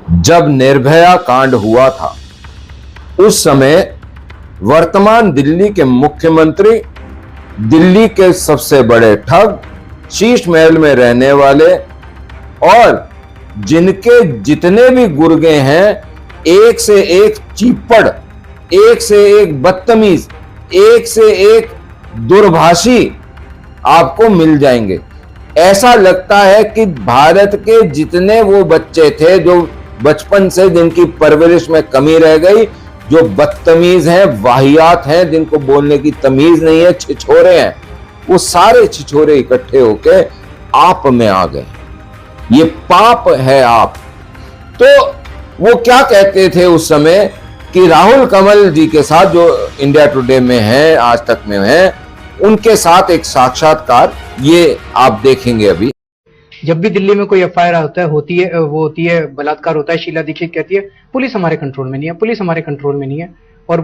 जब निर्भया कांड हुआ था उस समय वर्तमान दिल्ली के मुख्यमंत्री, दिल्ली के सबसे बड़े ठग, शीश महल में रहने वाले और जिनके जितने भी गुर्गे हैं, एक से एक चीपड़, एक से एक बदतमीज, एक से एक दुर्भाषी आपको मिल जाएंगे। ऐसा लगता है कि भारत के जितने वो बच्चे थे जो बचपन से जिनकी परवरिश में कमी रह गई, जो बदतमीज हैं, वाहियात हैं, जिनको बोलने की तमीज नहीं है, छिछोरे हैं, वो सारे छिछोरे इकट्ठे होके आप में आ गए। ये पाप है आप। तो वो क्या कहते थे उस समय कि राहुल कमल जी के साथ, जो इंडिया टुडे में हैं, आज तक में हैं, उनके साथ एक साक्षात्कार ये आप देखेंगे अभी। जब भी दिल्ली में कोई एफआईआर होती है बलात्कार होता है, शीला दीक्षित कहती है पुलिस हमारे कंट्रोल में नहीं है, पुलिस हमारे कंट्रोल में नहीं है, और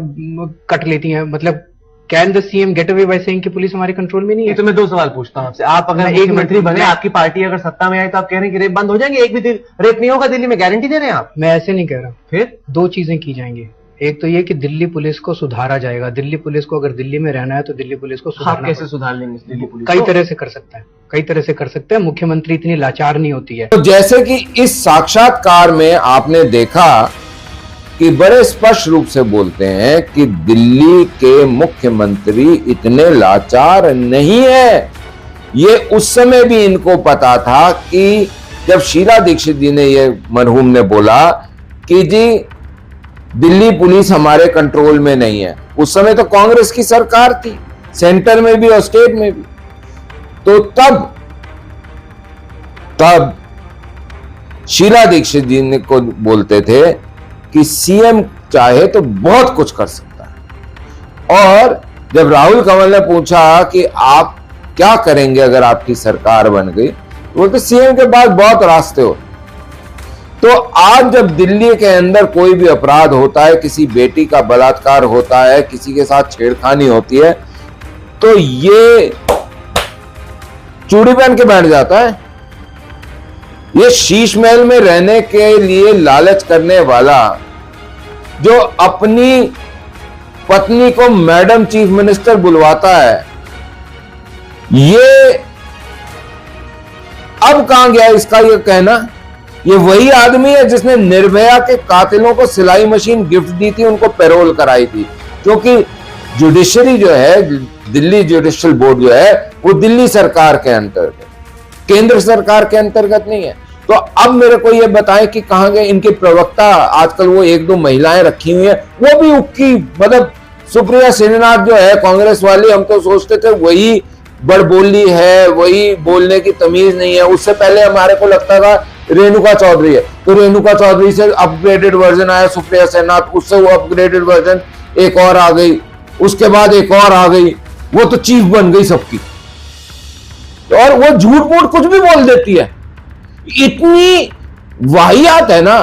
कट लेती है। मतलब can the CM get away by saying कि पुलिस हमारे कंट्रोल में नहीं है? तो मैं दो सवाल पूछता हूं आपसे। आप अगर एक मंत्री बने, आपकी पार्टी अगर सत्ता में आई, तो आप कह रहे हैं कि रेप बंद हो जाएंगे, एक भी रेप नहीं होगा दिल्ली में, गारंटी दे रहे हैं आप? मैं ऐसे नहीं कह रहा। फिर दो चीजें की जाएंगी। एक तो ये कि दिल्ली पुलिस को सुधारा जाएगा। दिल्ली पुलिस को अगर दिल्ली में रहना है तो दिल्ली पुलिस को सुधारना। आप कैसे सुधार लेंगे दिल्ली पुलिस? कई तरह से कर सकता है, कई तरह से कर सकते हैं। मुख्यमंत्री इतनी लाचार नहीं होती है। तो जैसे कि इस साक्षात्कार में आपने देखा कि बड़े स्पष्ट रूप से बोलते हैं कि दिल्ली के मुख्यमंत्री इतने लाचार नहीं है। ये उस समय भी इनको पता था कि जब शीला दीक्षित जी ने, ये मरहूम ने बोला कि जी दिल्ली पुलिस हमारे कंट्रोल में नहीं है, उस समय तो कांग्रेस की सरकार थी, सेंटर में भी और स्टेट में भी। तो तब शीला दीक्षित जी ने को बोलते थे कि सीएम चाहे तो बहुत कुछ कर सकता है। और जब राहुल कमल ने पूछा कि आप क्या करेंगे अगर आपकी सरकार बन गई, तो बोलते सीएम के पास बहुत रास्ते हो। तो आज जब दिल्ली के अंदर कोई भी अपराध होता है, किसी बेटी का बलात्कार होता है, किसी के साथ छेड़खानी होती है, तो ये चूड़ी पहन के बैठ जाता है। ये शीश महल में रहने के लिए लालच करने वाला, जो अपनी पत्नी को मैडम चीफ मिनिस्टर बुलवाता है, ये अब कहां गया इसका ये कहना? ये वही आदमी है जिसने निर्भया के कातिलों को सिलाई मशीन गिफ्ट दी थी, उनको पैरोल कराई थी। क्योंकि जुडिशरी जो है, दिल्ली जुडिशियल बोर्ड जो है, वो दिल्ली सरकार के अंतर्गत, केंद्र सरकार के अंतर्गत नहीं है। तो अब मेरे को ये बताएं कि कहां गए इनके प्रवक्ता? आजकल वो एक दो महिलाएं रखी हुई है, वो भी उक्की, मतलब सुप्रिया श्रीनाथ जो है कांग्रेस वाली, हम तो सोचते थे वही बड़बोली है, वही बोलने की तमीज नहीं है। उससे पहले हमारे को लगता था रेणुका चौधरी है, तो रेणुका चौधरी से अपग्रेडेड वर्जन आया सुप्रिया श्रीनाथ, उससे वो अपग्रेडेड वर्जन एक और आ गई, उसके बाद एक और आ गई, वो तो चीफ बन गई सबकी। और वो झूठ मूठ कुछ भी बोल देती है, इतनी वाहियात है ना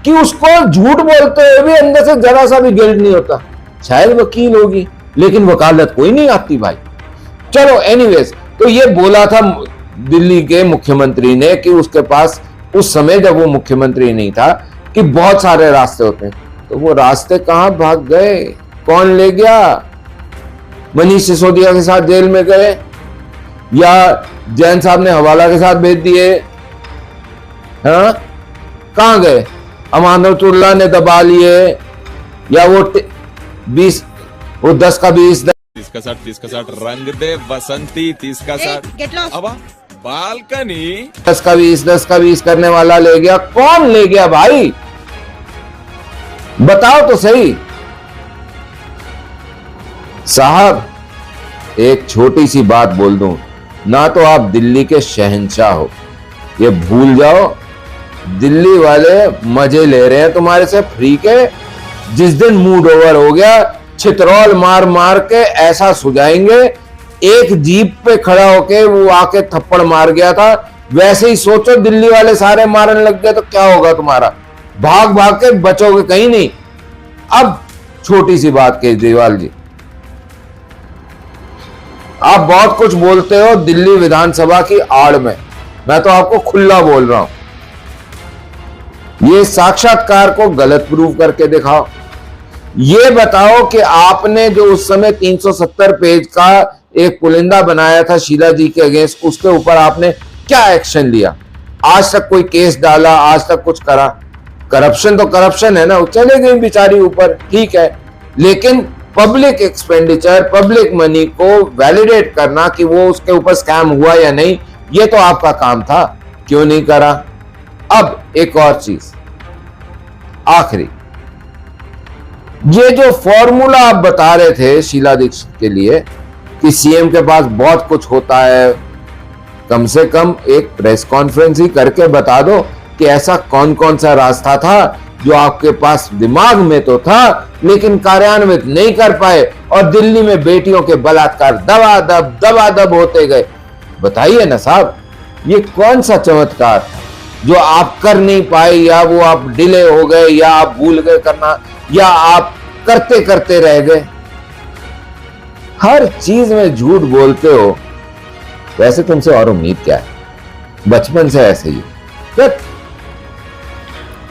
कि उसको झूठ बोलते हुए भी अंदर से जरा सा भी गिल्ट नहीं होता। शायद वकील होगी, लेकिन वकालत कोई नहीं आती भाई। चलो एनीवेज, तो ये बोला था दिल्ली के मुख्यमंत्री ने कि उसके पास उस समय जब वो मुख्यमंत्री नहीं था कि बहुत सारे रास्ते होते हैं। तो वो रास्ते कहां भाग गए? कौन ले गया? मनीष सिसोदिया के साथ जेल में गए, या जैन साहब ने हवाला के साथ भेज दिए? हाँ, कहां गए? अमानतुल्लाह ने दबा लिए, या वो 20, वो 10 का 20, 30 का 60 रंग दे बसंती, 30 का 60 अब बालकनी, 10 का 20 करने वाला ले गया। कौन ले गया भाई? बताओ तो सही साहब। एक छोटी सी बात बोल दूं ना, तो आप दिल्ली के शहंशाह हो, ये भूल जाओ। दिल्ली वाले मजे ले रहे हैं तुम्हारे से फ्री के। जिस दिन मूड ओवर हो गया, छितरौल मार मार के ऐसा सुझाएंगे। एक जीप पे खड़ा होके वो आके थप्पड़ मार गया था, वैसे ही सोचो दिल्ली वाले सारे मारने लग गए तो क्या होगा तुम्हारा? भाग भाग के बचोगे कहीं नहीं। अब छोटी सी बात केजरीवाल जी, आप बहुत कुछ बोलते हो दिल्ली विधानसभा की आड़ में, मैं तो आपको खुला बोल रहा हूं। ये साक्षात्कार को गलत प्रूव करके दिखाओ। ये बताओ कि आपने जो उस समय 370 पेज का एक पुलिंदा बनाया था शीला जी के अगेंस्ट, उसके ऊपर आपने क्या एक्शन लिया? आज तक कोई केस डाला, आज तक कुछ करा? करप्शन तो करप्शन है ना, चले गई बेचारी ऊपर, ठीक है, लेकिन पब्लिक एक्सपेंडिचर, पब्लिक मनी को वैलिडेट करना कि वो उसके ऊपर स्कैम हुआ या नहीं, ये तो आपका काम था, क्यों नहीं करा? अब एक और चीज आखिरी, ये जो फॉर्मूला आप बता रहे थे शीला दीक्षित के लिए कि सीएम के पास बहुत कुछ होता है, कम से कम एक प्रेस कॉन्फ्रेंस ही करके बता दो कि ऐसा कौन कौन सा रास्ता था जो आपके पास दिमाग में तो था लेकिन कार्यान्वित नहीं कर पाए, और दिल्ली में बेटियों के बलात्कार दबादब होते गए। बताइए ना साहब, ये कौन सा चमत्कार था जो आप कर नहीं पाए, या वो आप डिले हो गए, या आप भूल गए करना, या आप करते करते रह गए? हर चीज में झूठ बोलते हो, वैसे तुमसे और उम्मीद क्या है? बचपन से ऐसे ही।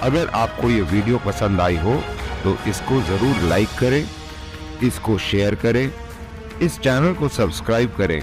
अगर आपको ये वीडियो पसंद आई हो तो इसको जरूर लाइक करें, इसको शेयर करें, इस चैनल को सब्सक्राइब करें